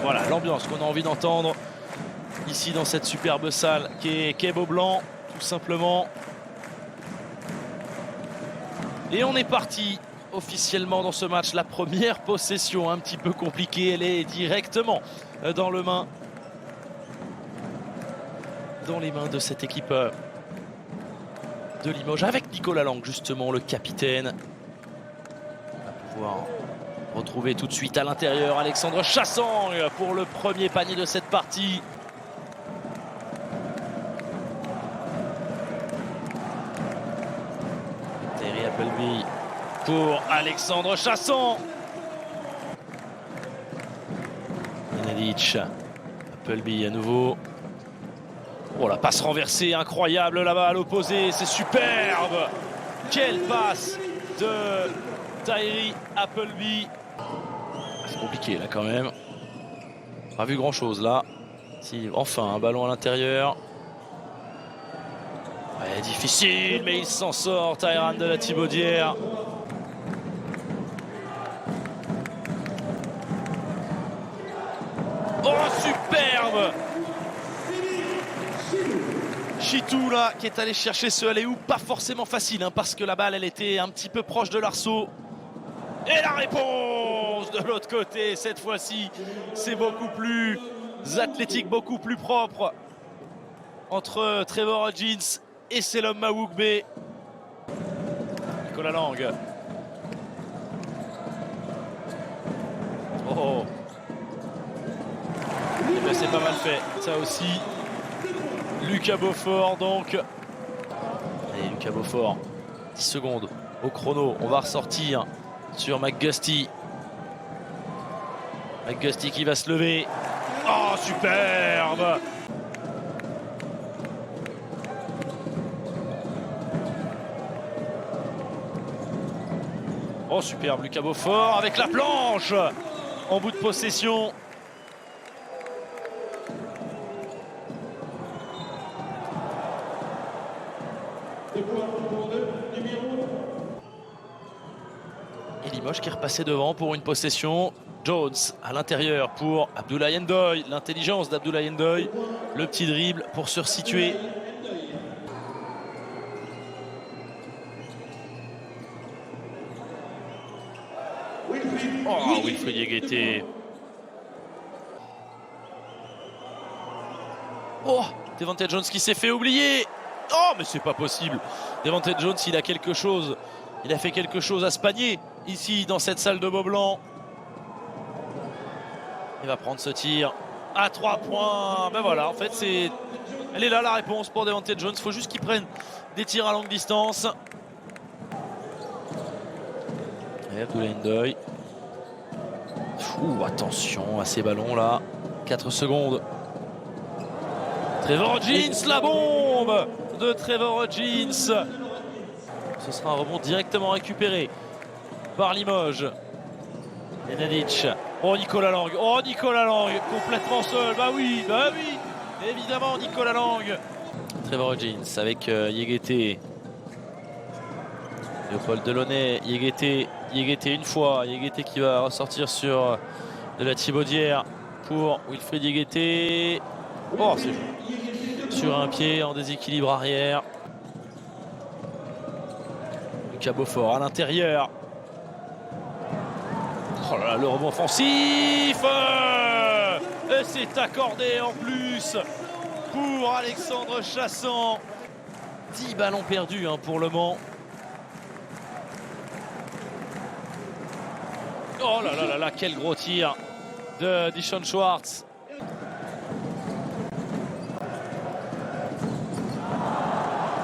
Voilà l'ambiance qu'on a envie d'entendre ici dans cette superbe salle qui est Beaublanc, tout simplement. Et on est parti officiellement dans ce match. La première possession un petit peu compliquée, elle est directement dans les mains de cette équipe de Limoges, avec Nicolas Lang justement, le capitaine. On va pouvoir retrouver tout de suite à l'intérieur Alexandre Chassang pour le premier panier de cette partie. Terry Appleby pour Alexandre Chassang. Nenadic, Appleby à nouveau. Oh, la passe renversée incroyable là-bas à l'opposé, c'est superbe. Quelle passe de Terry Appleby. C'est compliqué là quand même. Pas vu grand chose là. Si, enfin un ballon à l'intérieur. Ouais, difficile, mais il s'en sort, Tyrone de la Thibaudière. Oh, superbe! Chitou là, qui est allé chercher ce alley-oop, pas forcément facile, hein, parce que la balle, elle était un petit peu proche de l'arceau. Et la réponse de l'autre côté, cette fois-ci, c'est beaucoup plus athlétique, beaucoup plus propre entre Trevor Hodgins et Selom Mawugbe. Nicolas Lang. Oh. Et ben c'est pas mal fait, ça aussi. Lucas Beaufort donc. Allez, Lucas Beaufort, 10 secondes au chrono. On va ressortir sur McGusty. McGusty qui va se lever. Oh, superbe! Oh, superbe, Lucas Beaufort avec la planche en bout de possession. Et Limoges qui est repassé devant pour une possession. Jones à l'intérieur pour Abdoulaye Ndoye. L'intelligence d'Abdoulaye Ndoye. Le petit dribble pour se resituer. Oh, Wilfried Yeguete. Oh, Devante Jones qui s'est fait oublier. Oh, mais c'est pas possible. Devante Jones, il a quelque chose. Il a fait quelque chose à ce panier, ici, dans cette salle de Beaublanc. Il va prendre ce tir à 3 points. Ben voilà, en fait, elle est là, la réponse pour Devante Jones. Il faut juste qu'il prenne des tirs à longue distance. Et Abdoulaye Ndoye. Ouh, attention à ces ballons là. 4 secondes. Trevor Hodgins, la bombe de Trevor Hodgins. Ce sera un rebond directement récupéré par Limoges. Nenadic. Oh, Nicolas Lang. Oh, Nicolas Lang, complètement seul. Bah oui, évidemment, Nicolas Lang. Trevor Hodgins avec Yeguete. Léopold Delaunay, Yeguete une fois. Yeguete qui va ressortir sur de la Thibaudière pour Wilfried Yeguete. Oh, c'est sur un pied en déséquilibre arrière. Lucas Beaufort à l'intérieur. Oh là là, le rebond offensif. Et c'est accordé en plus pour Alexandre Chassang. 10 ballons perdus hein, pour Le Mans. Oh là là là là, quel gros tir de Dishon Schwartz.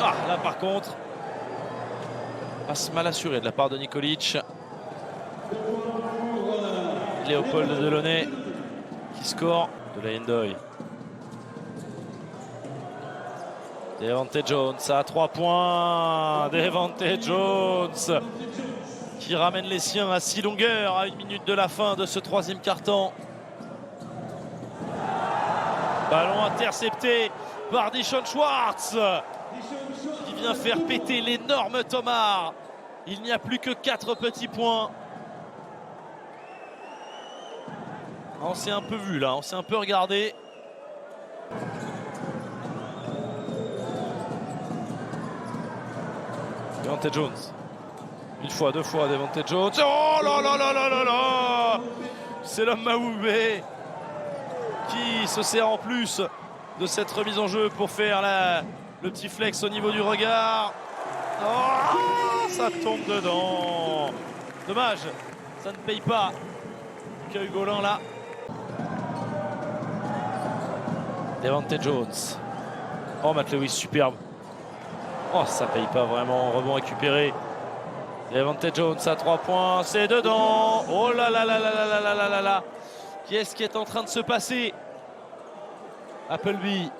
Ah, là par contre, passe mal assurée de la part de Nikolic. Léopold Delaunay qui score. Abdoulaye Ndoye. Devante Jones à 3 points. Devante Jones qui ramène les siens à 6 longueurs à 1 minute de la fin de ce troisième quart-temps. Ballon intercepté par Dishon Schwartz qui vient faire péter l'énorme Tomar. Il n'y a plus que 4 petits points. On s'est un peu vu là, on s'est un peu regardé. Devante Jones. Une fois, deux fois, Devante Jones. Oh là là là là là là! C'est l'homme Maoubé qui se sert en plus de cette remise en jeu pour faire le petit flex au niveau du regard. Oh, ça tombe dedans. Dommage, ça ne paye pas. Lucas Hugolin là. Devante Jones. Oh, Matt Lewis, superbe. Oh, ça paye pas vraiment. Rebond récupéré. Devante Jones à 3 points. C'est dedans. Oh là là là là là là là là là là. Qu'est-ce qui est en train de se passer? Appleby.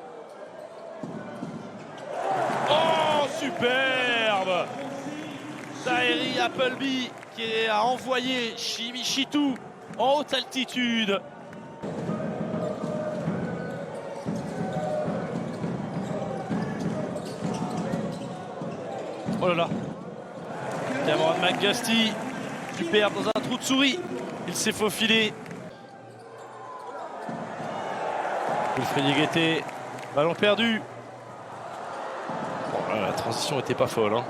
Oh, superbe! Tyree Appleby qui a envoyé Simi Chitou en haute altitude. Oh là là. Cameron McGusty qui perd dans un trou de souris. Il s'est faufilé. Wilfried Guettet, ballon perdu. Bon, là, la transition n'était pas folle. Hein.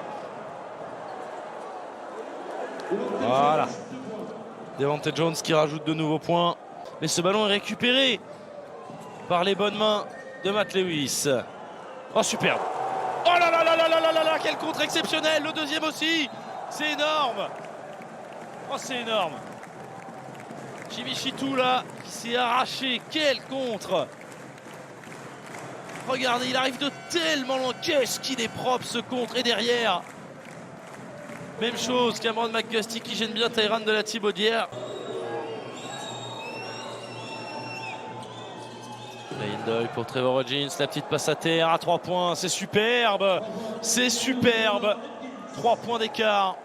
Voilà. Devante Jones qui rajoute de nouveaux points. Mais ce ballon est récupéré par les bonnes mains de Matt Lewis. Oh, superbe. Oh là là là là là là là là, quel contre exceptionnel. Le deuxième aussi. C'est énorme. Oh, c'est énorme. Simi Chitou là, qui s'est arraché. Quel contre. Regardez, il arrive de tellement loin. Qu'est-ce qu'il est propre ce contre. Et derrière, même chose, Cameron McGusty qui gêne bien Tyrann de la Thibaudière. L'œil pour Trevor Hodgins, la petite passe à terre à 3 points. C'est superbe. C'est superbe. 3 points d'écart.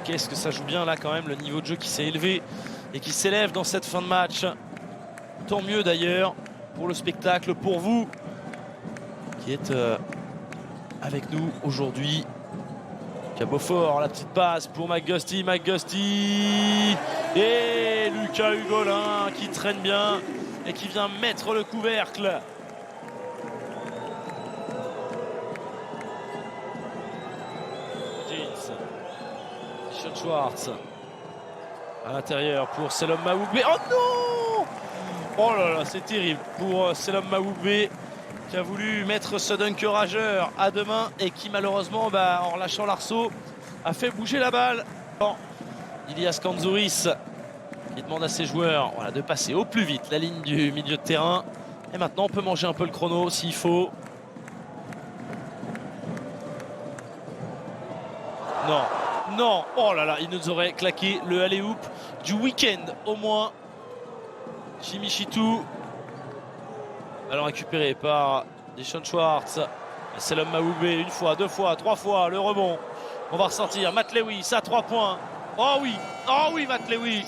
Qu'est-ce que ça joue bien là quand même, le niveau de jeu qui s'est élevé et qui s'élève dans cette fin de match. Tant mieux d'ailleurs pour le spectacle, pour vous qui êtes avec nous aujourd'hui. Beaufort, la petite passe pour McGusty, et Lucas Hugolin qui traîne bien et qui vient mettre le couvercle. Schwartz à l'intérieur pour Selom Maoubé. Oh non! Oh là là, c'est terrible pour Selom Maoubé qui a voulu mettre ce dunk rageur à deux mains et qui malheureusement, en relâchant l'arceau, a fait bouger la balle. Bon, Ilias Kanzouris qui demande à ses joueurs de passer au plus vite la ligne du milieu de terrain. Et maintenant, on peut manger un peu le chrono s'il faut. Non. Non, oh là là, il nous aurait claqué le alley-oop du week-end au moins. Simi Chitou. Ballon récupéré par Deshaun Schwartz. Selom Maoubé, une fois, deux fois, trois fois, le rebond. On va ressortir. Matt Lewis à 3 points. Oh oui, Matt Lewis.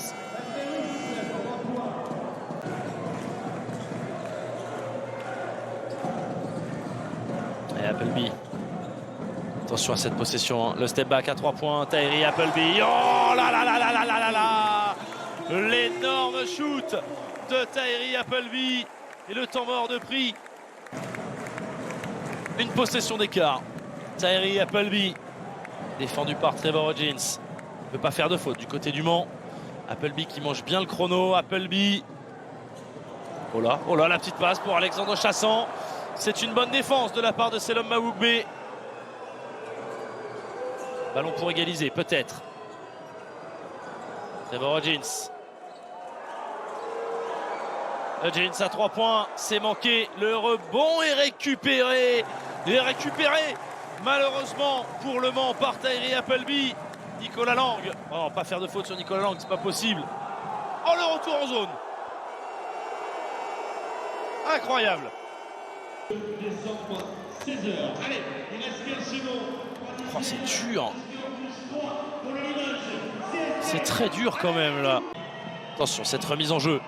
Et Appleby. Attention à cette possession, hein. Le step back à 3 points, Tyree Appleby. Oh là là là là là là là là. L'énorme shoot de Tyree Appleby et le temps mort de prix. Une possession d'écart. Tyree Appleby, défendu par Trevor Hodgins. Ne peut pas faire de faute du côté du Mans. Appleby qui mange bien le chrono. Appleby. Oh là, la petite passe pour Alexandre Chassan. C'est une bonne défense de la part de Selom Maoubé. Ballon pour égaliser, peut-être. Trevor Hodgins. Hodgins à 3 points, c'est manqué. Le rebond est récupéré. Malheureusement pour le Mans par Tyree Appleby. Nicolas Lang. Oh, pas faire de faute sur Nicolas Lang, c'est pas possible. Oh, le retour en zone. Incroyable. Oh, c'est dur. C'est très dur quand même là. Attention, cette remise en jeu.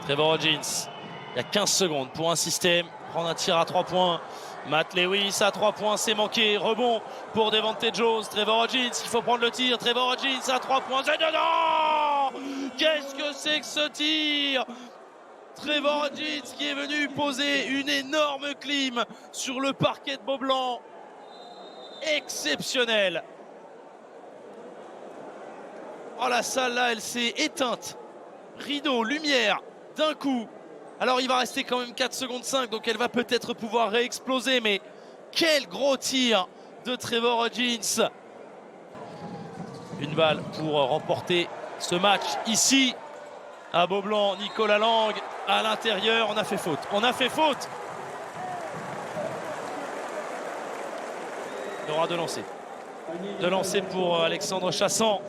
Trevor Hodgins. Il y a 15 secondes pour un système. Prendre un tir à 3 points. Matt Lewis à 3 points, c'est manqué. Rebond pour Devante Jones. Trevor Hodgins, il faut prendre le tir. Trevor Hodgins à 3 points, c'est dedans! Qu'est-ce que c'est que ce tir? Trevor Hodgins qui est venu poser une énorme clim sur le parquet de Beaublanc. Exceptionnel. Oh, la salle là, elle s'est éteinte. Rideau, lumière, d'un coup. Alors il va rester quand même 4 secondes 5, donc elle va peut-être pouvoir réexploser, mais quel gros tir de Trevor Hodgins. Une balle pour remporter ce match ici à Beaublanc. Nicolas Lang à l'intérieur, on a fait faute. On a fait faute. Il y aura de lancer. De lancer pour Alexandre Chassan.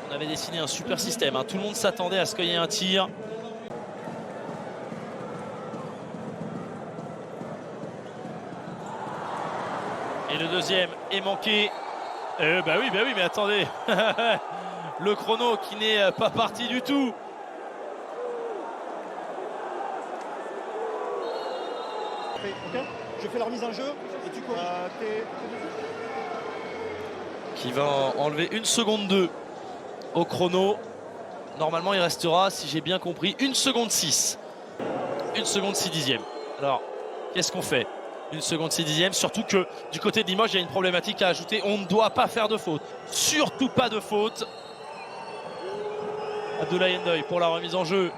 On avait dessiné un super système, hein. Tout le monde s'attendait à ce qu'il y ait un tir. Et le deuxième est manqué. Bah oui, mais attendez. Le chrono qui n'est pas parti du tout. Ok, je fais la remise en jeu et tu corriges. Qui va enlever 1 seconde 2 au chrono. Normalement il restera, si j'ai bien compris, 1 seconde 6. 1 seconde 6 dixièmes. Alors qu'est-ce qu'on fait? 1 seconde 6 dixièmes, surtout que du côté de Limoges il y a une problématique à ajouter. On ne doit pas faire de faute, surtout pas de faute. Abdoulaye Ndoye pour la remise en jeu.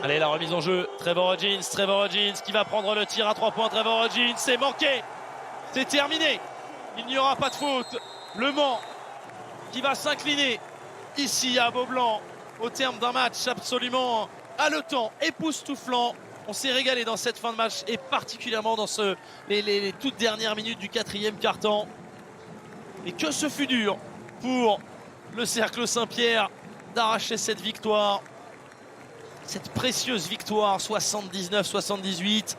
Allez, la remise en jeu, Trevor Hodgins qui va prendre le tir à 3 points. Trevor Hodgins, c'est manqué, c'est terminé. Il n'y aura pas de faute. Le Mans qui va s'incliner ici à Beaublanc au terme d'un match absolument haletant, époustouflant. On s'est régalé dans cette fin de match et particulièrement dans les toutes dernières minutes du 4e quart-temps. Et que ce fut dur pour le Cercle Saint-Pierre d'arracher cette victoire. Cette précieuse victoire 79-78.